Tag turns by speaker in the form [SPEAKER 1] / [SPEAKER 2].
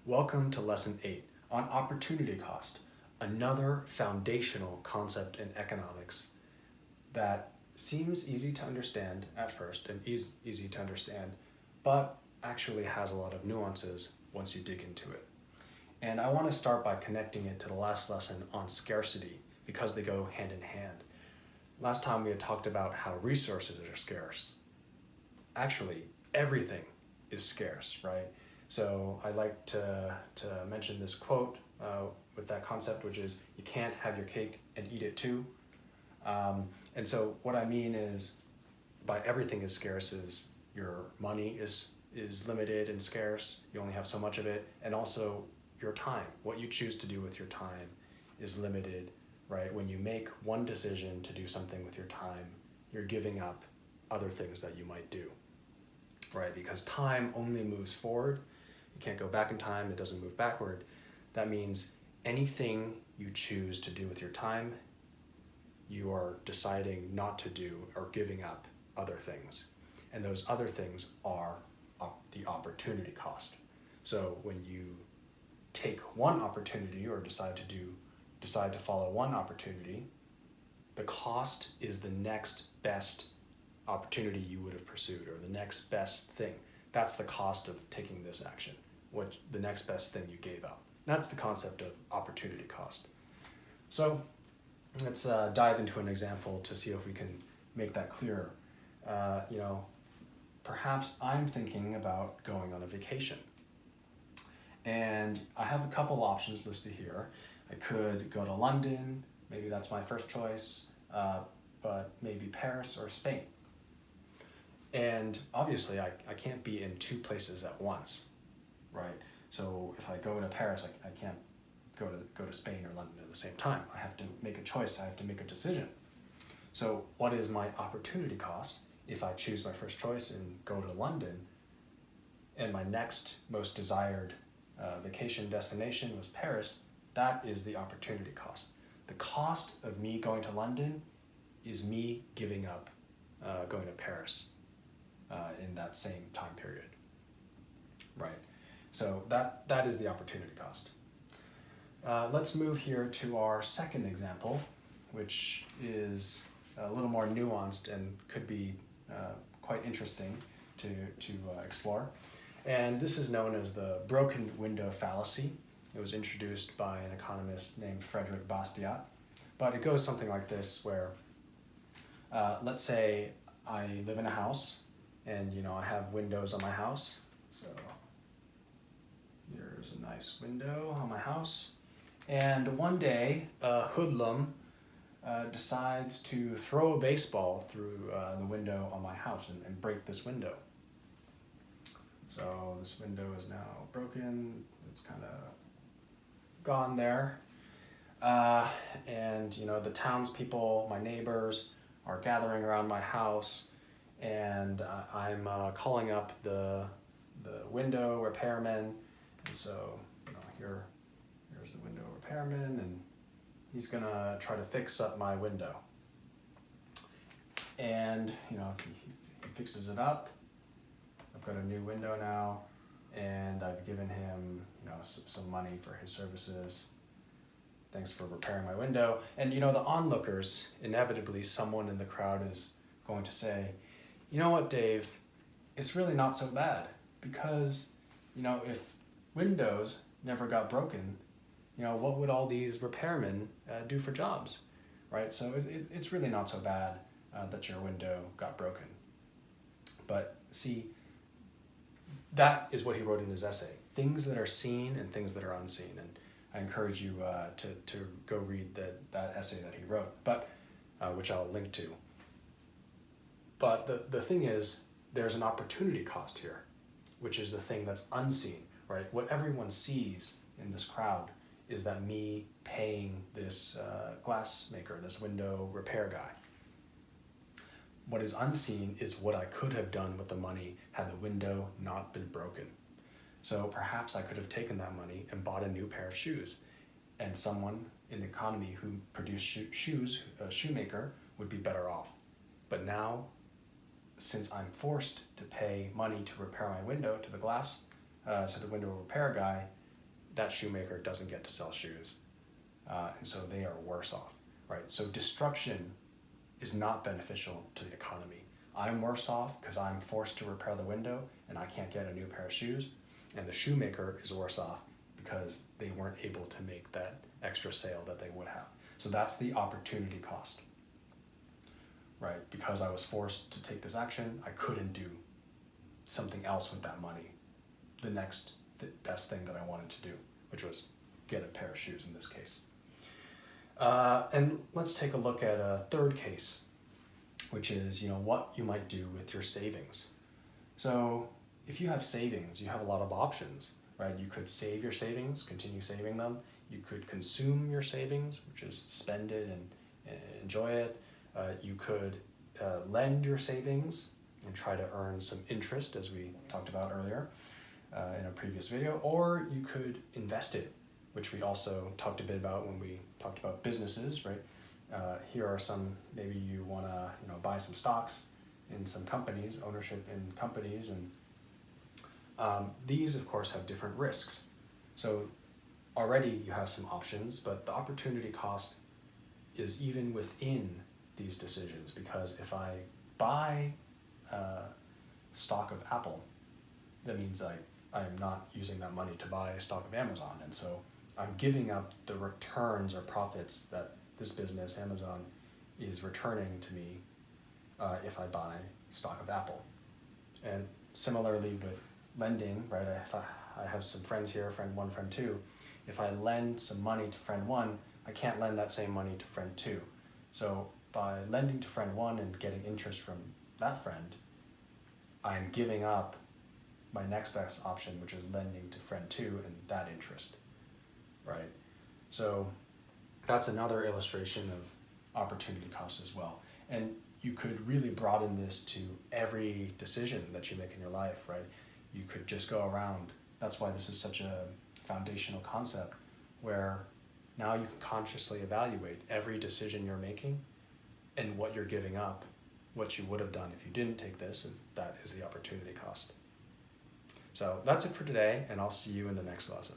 [SPEAKER 1] Welcome to Lesson 8 on opportunity cost, another foundational concept in economics that seems easy to understand at first and is easy to understand, but actually has a lot of nuances once you dig into it. And I want to start by connecting it to the last lesson on scarcity because they go hand in hand. Last time we had talked about how resources are scarce. Actually, everything is scarce, right? So I like to mention this quote with that concept, which is, you can't have your cake and eat it too. And so what I mean is, by everything is scarce is your money is limited and scarce, you only have so much of it, and also your time, what you choose to do with your time is limited, right? When you make one decision to do something with your time, you're giving up other things that you might do, right? Because time only moves forward. You can't go back in time, it doesn't move backward. That means anything you choose to do with your time, you are deciding not to do or giving up other things. And those other things are the opportunity cost. So when you take one opportunity or decide to follow one opportunity, the cost is the next best opportunity you would have pursued, or the next best thing. That's the cost of taking this action, the next best thing you gave up. That's the concept of opportunity cost. So let's dive into an example to see if we can make that clearer. Perhaps I'm thinking about going on a vacation. And I have a couple options listed here. I could go to London, maybe that's my first choice, but maybe Paris or Spain. And obviously I can't be in two places at once, right? So if I go to Paris, I can't go to Spain or London at the same time. I have to make a choice, I have to make a decision. So what is my opportunity cost if I choose my first choice and go to London, and my next most desired vacation destination was Paris? That is the opportunity cost. The cost of me going to London is me giving up going to Paris in that same time period, right? So that is the opportunity cost. Let's move here to our second example, which is a little more nuanced and could be quite interesting to explore. And this is known as the broken window fallacy. It was introduced by an economist named Bastiat. But it goes something like this, where let's say I live in a house and I have windows on my house. So here's a nice window on my house. And one day a hoodlum decides to throw a baseball through the window on my house and break this window. So this window is now broken, it's kind of gone there. And the townspeople, my neighbors, are gathering around my house, and I'm calling up the window repairman. And so here's the window repairman, and he's gonna try to fix up my window. And he fixes it up. I've got a new window now, and I've given him some money for his services. Thanks for repairing my window. And the onlookers, inevitably someone in the crowd is going to say, you know what, Dave, it's really not so bad, because if windows never got broken, what would all these repairmen do for jobs, right? So it's really not so bad that your window got broken. But see, that is what he wrote in his essay. Things that are seen and things that are unseen. And I encourage you to go read that essay that he wrote, but which I'll link to. But the thing is, there's an opportunity cost here, which is the thing that's unseen, right? What everyone sees in this crowd is that me paying this glass maker, this window repair guy. What is unseen is what I could have done with the money had the window not been broken. So perhaps I could have taken that money and bought a new pair of shoes, and someone in the economy who produced shoes, a shoemaker, would be better off. But now, since I'm forced to pay money to repair my window to the window repair guy, that shoemaker doesn't get to sell shoes. And so they are worse off, right? So destruction is not beneficial to the economy. I'm worse off because I'm forced to repair the window and I can't get a new pair of shoes. And the shoemaker is worse off because they weren't able to make that extra sale that they would have. So that's the opportunity cost, right? Because I was forced to take this action, I couldn't do something else with that money, the best thing that I wanted to do, which was get a pair of shoes in this case. And let's take a look at a third case, which is, what you might do with your savings. So if you have savings, you have a lot of options, right? You could save your savings, continue saving them. You could consume your savings, which is spend it and enjoy it. You could lend your savings and try to earn some interest, as we talked about earlier in a previous video, or you could invest it, which we also talked a bit about when we talked about businesses, right? Here are some, maybe you want to buy some stocks in some companies, ownership in companies, and these of course have different risks. So already you have some options, but the opportunity cost is even within these decisions, because if I buy stock of Apple, that means I am not using that money to buy a stock of Amazon, and so I'm giving up the returns or profits that this business, Amazon, is returning to me if I buy stock of Apple. And similarly with lending, right? If I have some friends here, friend one, friend two. If I lend some money to friend one, I can't lend that same money to friend two. So by lending to friend one and getting interest from that friend, I'm giving up my next best option, which is lending to friend two and that interest, right? So that's another illustration of opportunity cost as well. And you could really broaden this to every decision that you make in your life, right? You could just go around. That's why this is such a foundational concept, where now you can consciously evaluate every decision you're making and what you're giving up, what you would have done if you didn't take this, and that is the opportunity cost. So that's it for today, and I'll see you in the next lesson.